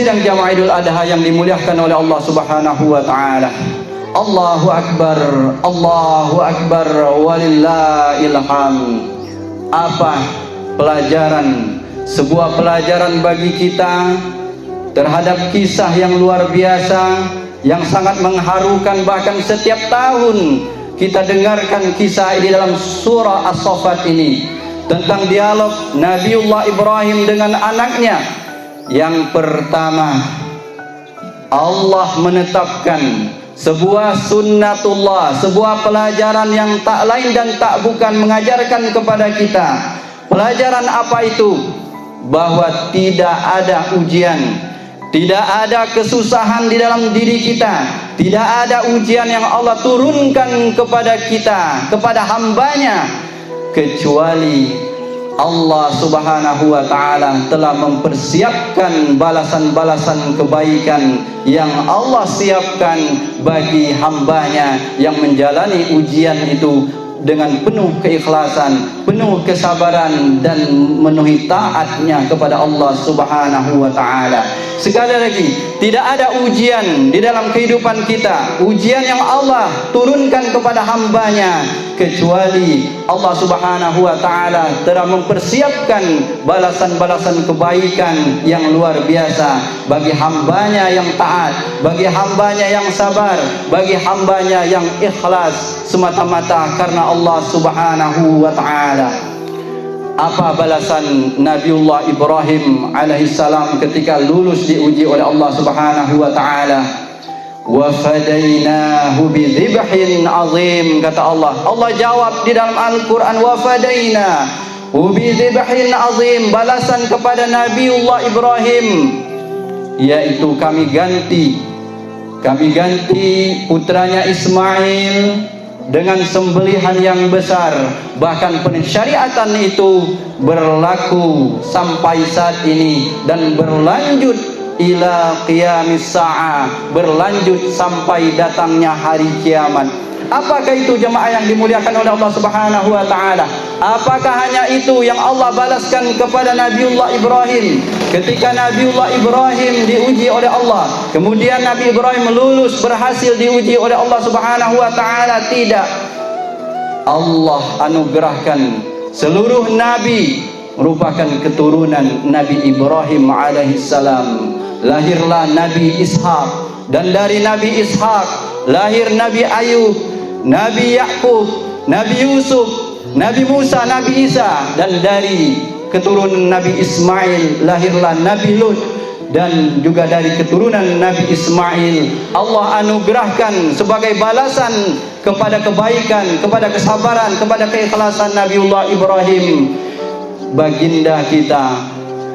sidang jamaah Idul Adha yang dimuliakan oleh Allah Subhanahu wa taala. Allahu akbar, Allahu akbar, walillahil hamd. Apa pelajaran, sebuah pelajaran bagi kita terhadap kisah yang luar biasa, yang sangat mengharukan. Bahkan setiap tahun kita dengarkan kisah di dalam surah As-Saffat ini, tentang dialog Nabiullah Ibrahim dengan anaknya. Yang pertama, Allah menetapkan sebuah sunnatullah, sebuah pelajaran yang tak lain dan tak bukan mengajarkan kepada kita. Pelajaran apa itu? Bahwa tidak ada ujian, tidak ada kesusahan di dalam diri kita, tidak ada ujian yang Allah turunkan kepada kita, kepada hambanya, kecuali Allah Subhanahu wa ta'ala telah mempersiapkan balasan-balasan kebaikan yang Allah siapkan bagi hambanya yang menjalani ujian itu dengan penuh keikhlasan, penuh kesabaran, dan memenuhi taatnya kepada Allah Subhanahu wa ta'ala. Sekali lagi, tidak ada ujian di dalam kehidupan kita, ujian yang Allah turunkan kepada hambanya, kecuali Allah Subhanahu wa ta'ala telah mempersiapkan balasan-balasan kebaikan yang luar biasa bagi hambanya yang taat, bagi hambanya yang sabar, bagi hambanya yang ikhlas semata-mata karena Allah Subhanahu wa ta'ala. Apa balasan Nabiullah Ibrahim alaihissalam ketika lulus diuji oleh Allah Subhanahu wa ta'ala? Wa fadainahu bidzibhin azim, kata Allah. Allah jawab di dalam Al-Quran, wa fadainahu bidzibhin azim. Balasan kepada Nabiullah Ibrahim, yaitu kami ganti putranya Ismail dengan sembelihan yang besar. Bahkan pensyariatan itu berlaku sampai saat ini dan berlanjut ila qiyamis sa'ah, berlanjut sampai datangnya hari kiamat. Apakah itu jemaah yang dimuliakan oleh Allah Subhanahu wa ta'ala? Apakah hanya itu yang Allah balaskan kepada Nabiullah Ibrahim ketika Nabiullah Ibrahim diuji oleh Allah, kemudian Nabi Ibrahim lulus, berhasil diuji oleh Allah Subhanahu wa ta'ala? Tidak. Allah anugerahkan seluruh nabi merupakan keturunan Nabi Ibrahim alaihissalam. Lahirlah Nabi Ishak, dan dari Nabi Ishak lahir Nabi Ayub, Nabi Yakub, Nabi Yusuf, Nabi Musa, Nabi Isa, dan dari keturunan Nabi Ismail lahirlah Nabi Lut. Dan juga dari keturunan Nabi Ismail Allah anugerahkan sebagai balasan kepada kebaikan, kepada kesabaran, kepada keikhlasan Nabiullah Ibrahim, baginda kita,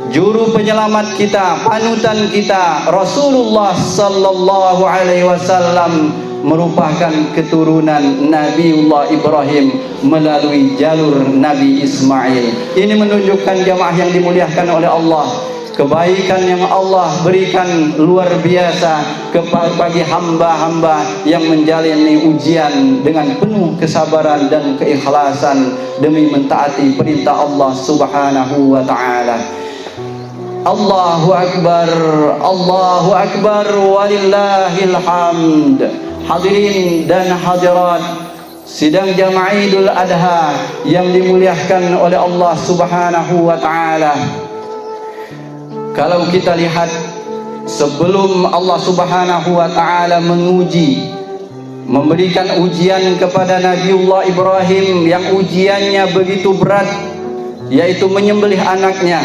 juru penyelamat kita, panutan kita, Rasulullah sallallahu alaihi wasallam, merupakan keturunan Nabiullah Ibrahim melalui jalur Nabi Ismail. Ini menunjukkan jamaah yang dimuliakan oleh Allah, kebaikan yang Allah berikan luar biasa bagi hamba-hamba yang menjalani ujian dengan penuh kesabaran dan keikhlasan demi mentaati perintah Allah Subhanahu wa ta'ala. Allahu akbar, Allahu akbar, walillahil hamd. Hadirin dan hadirat sidang jamaah Idul Adha yang dimuliakan oleh Allah Subhanahu wa ta'ala. Kalau kita lihat, sebelum Allah Subhanahu wa ta'ala menguji, memberikan ujian kepada Nabiullah Ibrahim yang ujiannya begitu berat, yaitu menyembelih anaknya,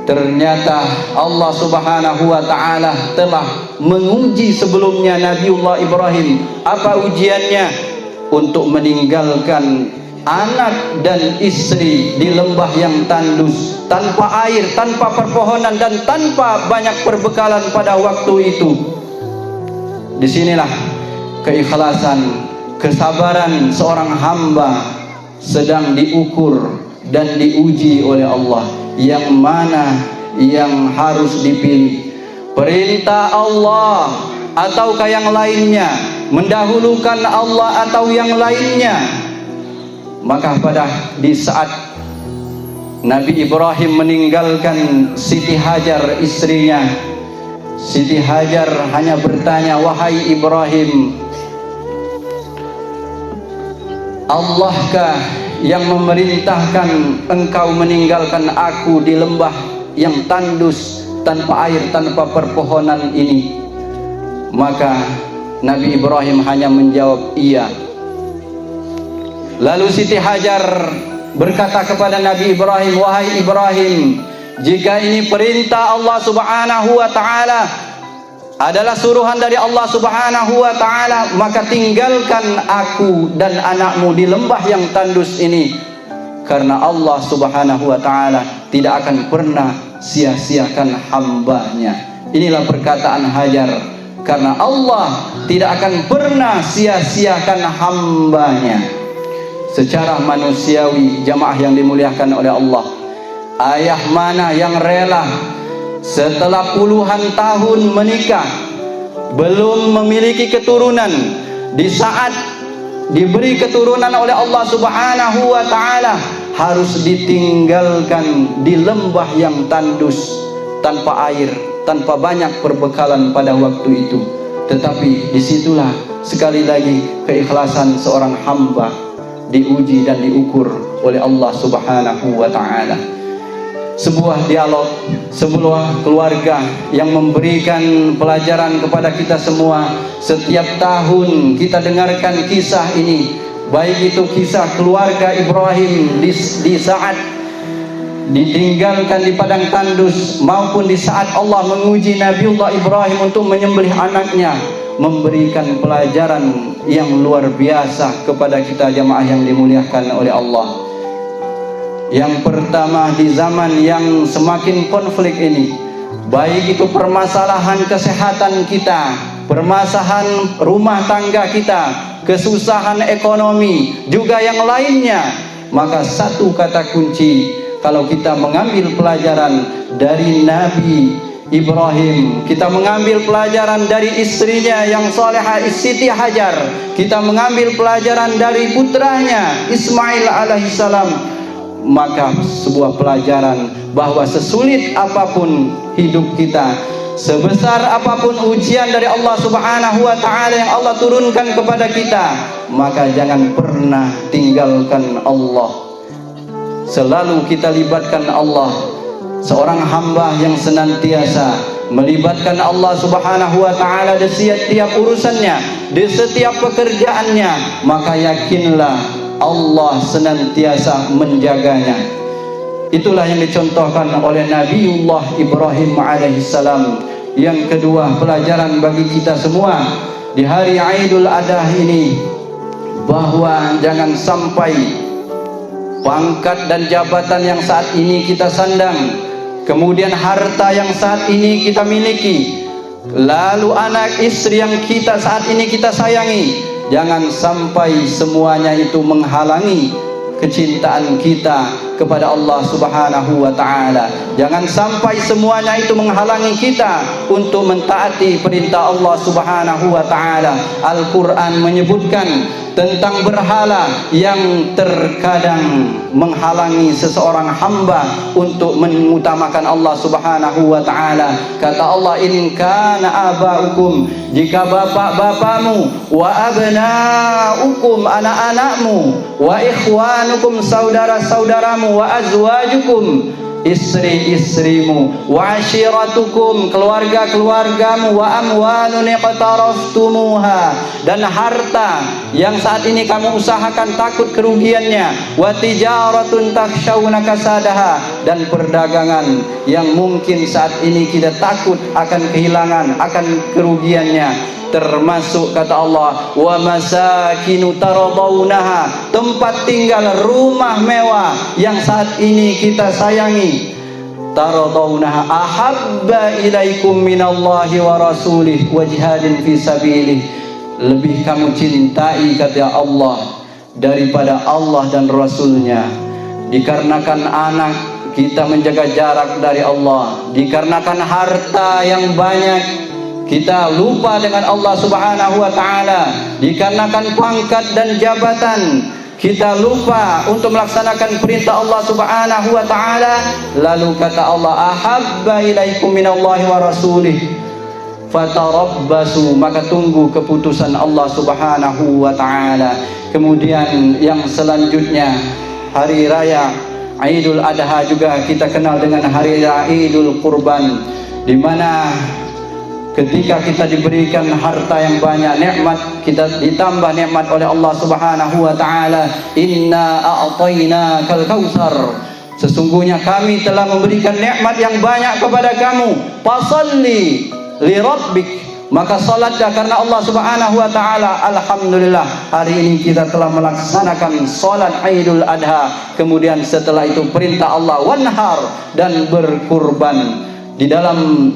ternyata Allah Subhanahu wa ta'ala telah menguji sebelumnya Nabiullah Ibrahim. Apa ujiannya? Untuk meninggalkan anak dan istri di lembah yang tandus, tanpa air, tanpa perpohonan, dan tanpa banyak perbekalan pada waktu itu. Disinilah keikhlasan, kesabaran seorang hamba sedang diukur dan diuji oleh Allah. Yang mana yang harus dipilih? Perintah Allah ataukah yang lainnya? Mendahulukan Allah atau yang lainnya? Maka di saat Nabi Ibrahim meninggalkan Siti Hajar istrinya, Siti Hajar hanya bertanya, wahai Ibrahim, Allahkah yang memerintahkan engkau meninggalkan aku di lembah yang tandus tanpa air, tanpa perpohonan ini? Maka Nabi Ibrahim hanya menjawab iya. Lalu Siti Hajar berkata kepada Nabi Ibrahim, wahai Ibrahim, jika ini perintah Allah Subhanahu wa ta'ala, adalah suruhan dari Allah Subhanahu wa ta'ala, maka tinggalkan aku dan anakmu di lembah yang tandus ini, karena Allah Subhanahu wa ta'ala tidak akan pernah sia-siakan hambanya. Inilah perkataan Hajar, karena Allah tidak akan pernah sia-siakan hambanya. Secara manusiawi, jamaah yang dimuliakan oleh Allah, ayah mana yang rela setelah puluhan tahun menikah belum memiliki keturunan, di saat diberi keturunan oleh Allah Subhanahu wa ta'ala harus ditinggalkan di lembah yang tandus, tanpa air, tanpa banyak perbekalan pada waktu itu. Tetapi disitulah sekali lagi keikhlasan seorang hamba diuji dan diukur oleh Allah Subhanahu wa ta'ala. Sebuah dialog, sebuah keluarga yang memberikan pelajaran kepada kita semua. Setiap tahun kita dengarkan kisah ini, baik itu kisah keluarga Ibrahim di saat ditinggalkan di padang tandus, maupun di saat Allah menguji Nabiullah Ibrahim untuk menyembelih anaknya, memberikan pelajaran yang luar biasa kepada kita jamaah yang dimuliakan oleh Allah. Yang pertama, di zaman yang semakin konflik ini, baik itu permasalahan kesehatan kita, permasalahan rumah tangga kita, kesusahan ekonomi, juga yang lainnya, maka satu kata kunci, kalau kita mengambil pelajaran dari Nabi Ibrahim, kita mengambil pelajaran dari istrinya yang salehah Siti Hajar, kita mengambil pelajaran dari putranya Ismail alaihissalam, maka sebuah pelajaran bahwa sesulit apapun hidup kita, sebesar apapun ujian dari Allah Subhanahu wa ta'ala yang Allah turunkan kepada kita, maka jangan pernah tinggalkan Allah. Selalu kita libatkan Allah. Seorang hamba yang senantiasa melibatkan Allah Subhanahu wa ta'ala di setiap urusannya, di setiap pekerjaannya, maka yakinlah Allah senantiasa menjaganya. Itulah yang dicontohkan oleh Nabiullah Ibrahim alaihissalam. Yang kedua, pelajaran bagi kita semua di hari Aidul Adha ini, bahwa jangan sampai pangkat dan jabatan yang saat ini kita sandang, kemudian harta yang saat ini kita miliki, lalu anak istri yang kita saat ini kita sayangi, jangan sampai semuanya itu menghalangi kecintaan kita kepada Allah Subhanahu wa ta'ala. Jangan sampai semuanya itu menghalangi kita untuk mentaati perintah Allah Subhanahu wa ta'ala. Al-Quran menyebutkan tentang berhala yang terkadang menghalangi seseorang hamba untuk mengutamakan Allah Subhanahu wa ta'ala. Kata Allah, in kana aba'ukum, jika bapak-bapakmu, wa abna'ukum, anak-anakmu, wa ikhwanukum, saudara-saudaramu, wa azwajukum, istri-istrimu, wa ashiratukum, keluarga-keluargamu, wa amwalun iqtaraftumuha, dan harta yang saat ini kamu usahakan takut kerugiannya, wa tijaratun takhshawna kasadaha, dan perdagangan yang mungkin saat ini kita takut akan kehilangan, akan kerugiannya. Termasuk kata Allah, wa masakinu taradawunaha, tempat tinggal, rumah mewah yang saat ini kita sayangi. Taradawunaha ahabba ilaikum minallahi wa rasulih wa jihadin fi sabilih, lebih kamu cintai kata Allah daripada Allah dan Rasulnya. Dikarenakan anak kita menjaga jarak dari Allah, dikarenakan harta yang banyak kita lupa dengan Allah Subhanahu wa ta'ala, dikarenakan pangkat dan jabatan kita lupa untuk melaksanakan perintah Allah Subhanahu wa ta'ala. Lalu kata Allah, ahabba ilaikum minallahi wa rasulih, fatarabbasu, maka tunggu keputusan Allah Subhanahu wa taala. Kemudian yang selanjutnya hari raya Idul Adha juga kita kenal dengan hari raya Idul Kurban, di mana ketika kita diberikan harta yang banyak, nikmat kita ditambah nikmat oleh Allah Subhanahu wa taala, inna a'tainakal kautsar, sesungguhnya kami telah memberikan nikmat yang banyak kepada kamu, fasalli li rabbik, maka salatlah karena Allah Subhanahu wa taala. Alhamdulillah, hari ini kita telah melaksanakan salat Idul Adha. Kemudian setelah itu perintah Allah wanhar, dan berkurban. Di dalam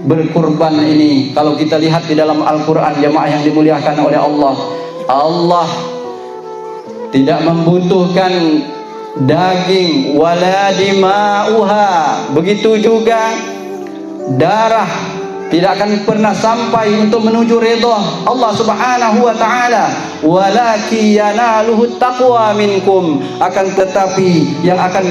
berkurban ini, kalau kita lihat di dalam Al-Quran, jemaah yang dimuliakan oleh Allah, Allah tidak membutuhkan daging wala dima'uha, begitu juga darah tidak akan pernah sampai untuk menuju ridha Allah Subhanahu wa taala. Walaki yanaluhu taqwa minkum, akan tetapi yang akan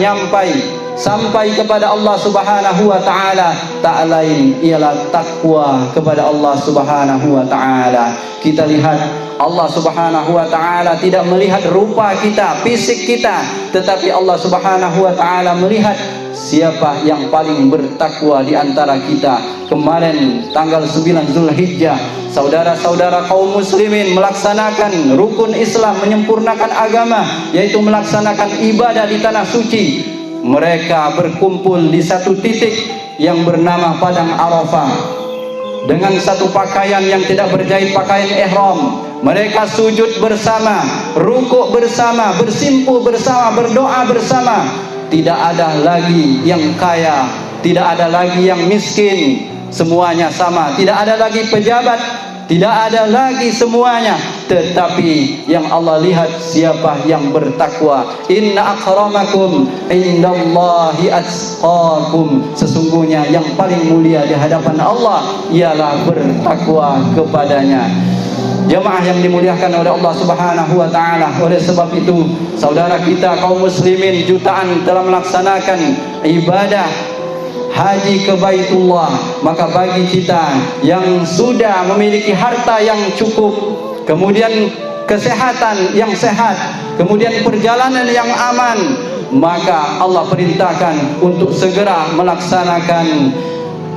sampai kepada Allah Subhanahu wa taala tak lain ialah takwa kepada Allah Subhanahu wa taala. Kita lihat Allah Subhanahu wa taala tidak melihat rupa kita, fisik kita, tetapi Allah Subhanahu wa taala melihat siapa yang paling bertakwa di antara kita. Kemarin tanggal 9 Zulhijjah, saudara-saudara kaum muslimin melaksanakan rukun Islam, menyempurnakan agama, yaitu melaksanakan ibadah di tanah suci. Mereka berkumpul di satu titik yang bernama Padang Arafah dengan satu pakaian yang tidak berjahit, pakaian ihram. Mereka sujud bersama, rukuk bersama, bersimpuh bersama, berdoa bersama. Tidak ada lagi yang kaya, tidak ada lagi yang miskin, semuanya sama. Tidak ada lagi pejabat, tidak ada lagi semuanya, tetapi yang Allah lihat siapa yang bertakwa. Inna akramakum indallahi atqakum, sesungguhnya yang paling mulia di hadapan Allah ialah bertakwa kepadanya. Jemaah yang dimuliakan oleh Allah Subhanahu wa taala, oleh sebab itu saudara kita kaum muslimin jutaan telah melaksanakan ibadah haji ke Baitullah. Maka bagi kita yang sudah memiliki harta yang cukup, kemudian kesehatan yang sehat, kemudian perjalanan yang aman, maka Allah perintahkan untuk segera melaksanakan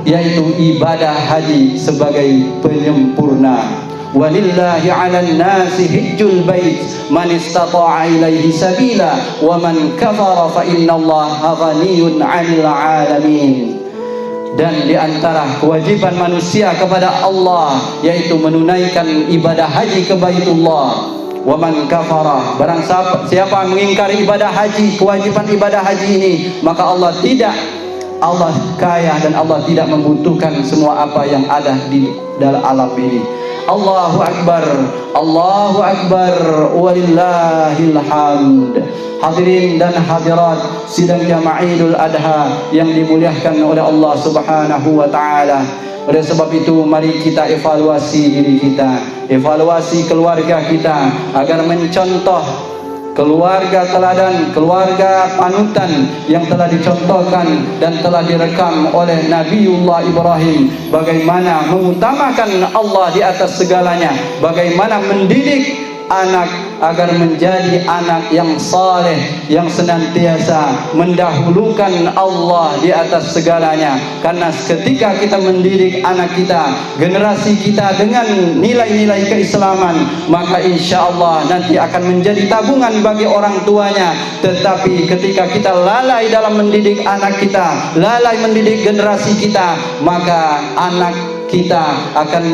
yaitu ibadah haji sebagai penyempurna. Walillahi 'alan nasi hajjul bait man istata'a ilaihi sabila wa man kafara fa innallaha ghaniyyun 'anil 'alamin. Dan di antara kewajiban manusia kepada Allah yaitu menunaikan ibadah haji ke Baitullah. Wa man kafara, barang siapa mengingkari ibadah haji, kewajiban ibadah haji ini, maka Allah kaya dan Allah tidak membutuhkan semua apa yang ada di dalam alam ini. Allahu Akbar, Allahu Akbar, walillahil hamd. Hadirin dan hadirat sidang jamaah Idul Adha yang dimuliakan oleh Allah Subhanahu wa taala. Oleh sebab itu mari kita evaluasi diri kita, evaluasi keluarga kita agar mencontoh keluarga teladan, keluarga panutan yang telah dicontohkan dan telah direkam oleh Nabiullah Ibrahim. Bagaimana mengutamakan Allah di atas segalanya, bagaimana mendidik anak agar menjadi anak yang saleh, yang senantiasa mendahulukan Allah di atas segalanya. Karena ketika kita mendidik anak kita, generasi kita dengan nilai-nilai keislaman, maka insya Allah nanti akan menjadi tabungan bagi orang tuanya. Tetapi ketika kita lalai dalam mendidik anak kita, lalai mendidik generasi kita, maka anak kita akan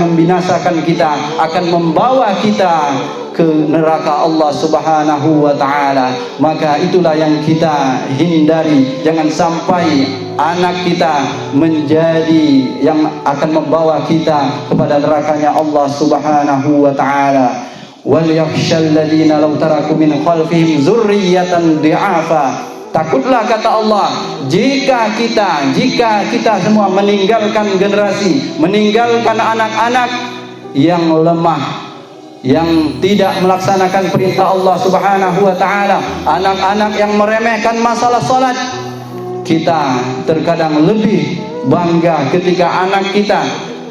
membinasakan kita, akan membawa kita ke neraka Allah Subhanahu wa taala. Maka itulah yang kita hindari, jangan sampai anak kita menjadi yang akan membawa kita kepada nerakanya Allah Subhanahu wa taala. Wal yakhshal ladzina law taraku min khalfihim dzurriyyatan dhi'afa. Takutlah kata Allah, jika kita semua meninggalkan generasi, meninggalkan anak-anak yang lemah, yang tidak melaksanakan perintah Allah Subhanahu wa taala, anak-anak yang meremehkan masalah salat, kita terkadang lebih bangga ketika anak kita,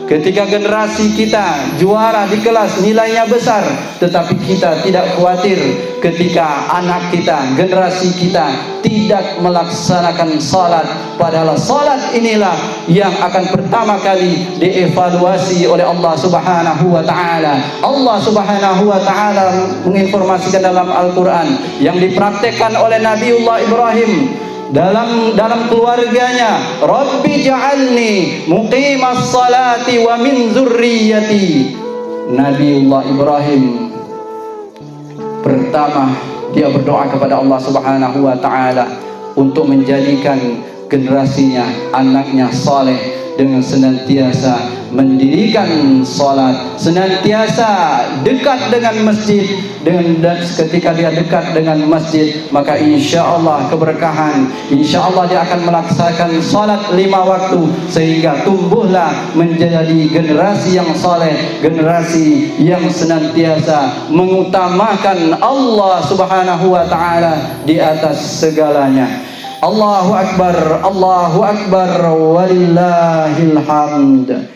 ketika generasi kita juara di kelas, nilainya besar, tetapi kita tidak khawatir ketika anak kita, generasi kita tidak melaksanakan salat. Padahal salat inilah yang akan pertama kali dievaluasi oleh Allah Subhanahu wa taala. Allah Subhanahu wa taala menginformasikan dalam Al-Qur'an yang dipraktekkan oleh Nabiullah Ibrahim dalam keluarganya, Rabbi ja'alni muqimas salati wa min zurriyyati. Nabiullah Ibrahim pertama dia berdoa kepada Allah Subhanahu wa taala untuk menjadikan generasinya, anaknya saleh, dengan senantiasa mendirikan salat, senantiasa dekat dengan masjid. Dan ketika dia dekat dengan masjid, maka insya Allah keberkahan, insya Allah dia akan melaksanakan salat 5 waktu, sehingga tumbuhlah menjadi generasi yang saleh, generasi yang senantiasa mengutamakan Allah Subhanahu wa taala di atas segalanya. Allahu Akbar, Allahu Akbar, walillahil hamd.